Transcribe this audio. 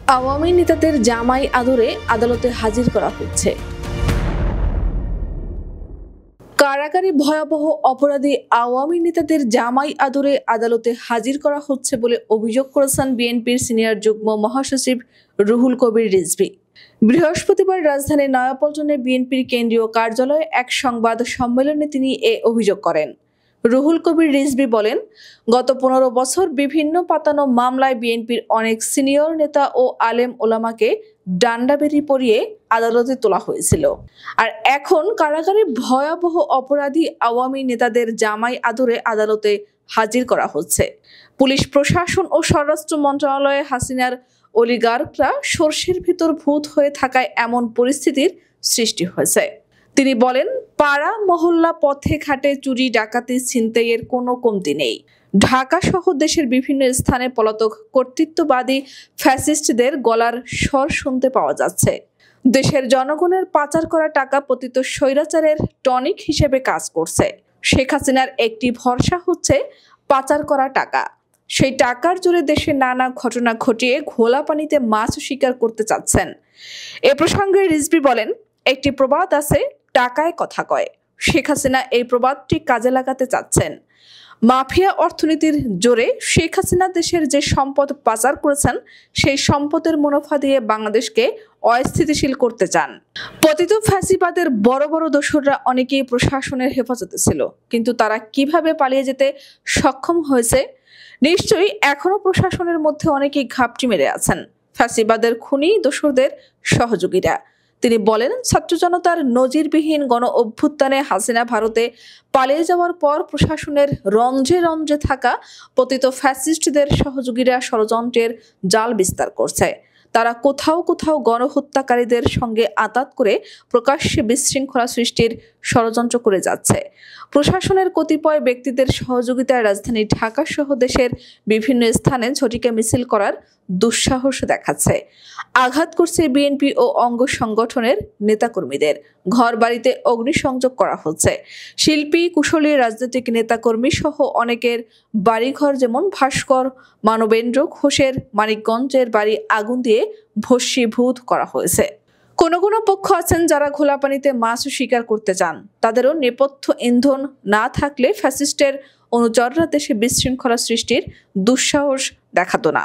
আওয়ামী নেতাদের জামাই আদরে আদালতে হাজির করা হচ্ছে। কারাগারে ভয়াবহ অপরাধী আওয়ামী নেতাদের জামাই আদরে আদালতে হাজির করা হচ্ছে বলে অভিযোগ করেছেন বিএনপির সিনিয়র যুগ্ম মহাসচিব রুহুল কবির রিজভী। বৃহস্পতিবার রাজধানীর নয়াপল্টনে বিএনপির কেন্দ্রীয় কার্যালয়ে এক সংবাদ সম্মেলনে তিনি এ অভিযোগ করেন। রুহুল কবির রিজভী বলেন, গত 15 বছর বিভিন্ন পাতানো মামলায় বিএনপির অনেক সিনিয়র নেতা ও আলেম ওলামাকে ডান্ডাবেড়ি পরিয়ে আদালতে তোলা হয়েছিল। আর এখন কারাগারে ভয়াবহ অপরাধী আওয়ামী নেতাদের জামাই আদরে আদালতে হাজির করা হচ্ছে। পুলিশ প্রশাসন ও স্বরাষ্ট্র মন্ত্রণালয়ে হাসিনার অলিগার্করা সর্ষের ভিতর ভূত হয়ে থাকায় এমন পরিস্থিতির সৃষ্টি হয়েছে। তিনি বলেন, পাড়া মহল্লা পথে ঘাটে চুরি ডাকাতি ছিনতাইয়ের কোনো কমতি নেই। ঢাকা সহ দেশের বিভিন্ন স্থানে পলাতক কর্তৃত্ববাদী ফ্যাসিস্টদের গলার স্বর শুনতে পাওয়া যাচ্ছে। দেশের জনগণের পাচার করা টাকা পতিত স্বৈরাচারের টনিক হিসেবে কাজ করছে। শেখ হাসিনার একটি ভরসা হচ্ছে পাচার করা টাকা। সেই টাকার জোরে দেশে নানা ঘটনা ঘটিয়ে ঘোলা পানিতে মাছ শিকার করতে চাচ্ছেন। এ প্রসঙ্গে রিজভী বলেন, একটি প্রবাদ আছে, টাকায় কথা কয়। শেখ হাসিনা এই প্রবাদটি কাজে লাগাতে চাচ্ছেন। মাফিয়া অর্থনীতির জোরে শেখ হাসিনা দেশের যে সম্পদ পাচার করেছেন, সেই সম্পদের মুনাফা দিয়ে বাংলাদেশকে অস্থিতিশীল করতে চান। পতিত ফ্যাসিবাদের বড় বড় দোসররা অনেকেই প্রশাসনের হেফাজতে ছিল, কিন্তু তারা কিভাবে পালিয়ে যেতে সক্ষম হয়েছে? নিশ্চয়ই এখনো প্রশাসনের মধ্যে অনেকেই ঘাপটি মেরে আছেন, ফ্যাসিবাদের খুনি দোসরদের সহযোগীরা। তিনি বলেন, ছাত্র জনতার নজিরবিহীন গণ অভ্যুত্থানে হাসিনা ভারতে পালিয়ে যাওয়ার পর প্রশাসনের রঞ্জে রঞ্জে থাকা পতিত ফ্যাসিস্টদের সহযোগীরা ষড়যন্ত্রের জাল বিস্তার করছে। তারা কোথাও কোথাও গণহত্যাকারীদের সঙ্গে আঁতাত করে প্রকাশ্যে বিশৃঙ্খলা সৃষ্টির ষড়যন্ত্র করে যাচ্ছে। প্রশাসনের কতিপয় ব্যক্তিদের সহযোগিতায় রাজধানী ঢাকা সহ দেশের বিভিন্ন স্থানে ঝটিকা মিছিল করার দুঃসাহস দেখাচ্ছে। আঘাত করছে বিএনপি ও অঙ্গ সংগঠনের নেতাকর্মীদের। ঘর বাড়িতে অগ্নিসংযোগ করা হচ্ছে। শিল্পী, কুশলী, রাজনৈতিক নেতাকর্মী সহ অনেকের বাড়িঘর, যেমন ভাস্কর মানবেন্দ্র ঘোষের মানিকগঞ্জের বাড়ি আগুন দিয়ে ভস্মীভূত করা হয়েছে। কোনো কোনো পক্ষ আছেন যারা ঘোলা পানিতে মাছ শিকার করতে চান। তাদেরও নেপথ্য ইন্ধন না থাকলে ফ্যাসিস্টের অনুচররা দেশে বিশৃঙ্খলা সৃষ্টির দুঃসাহস দেখাতো না।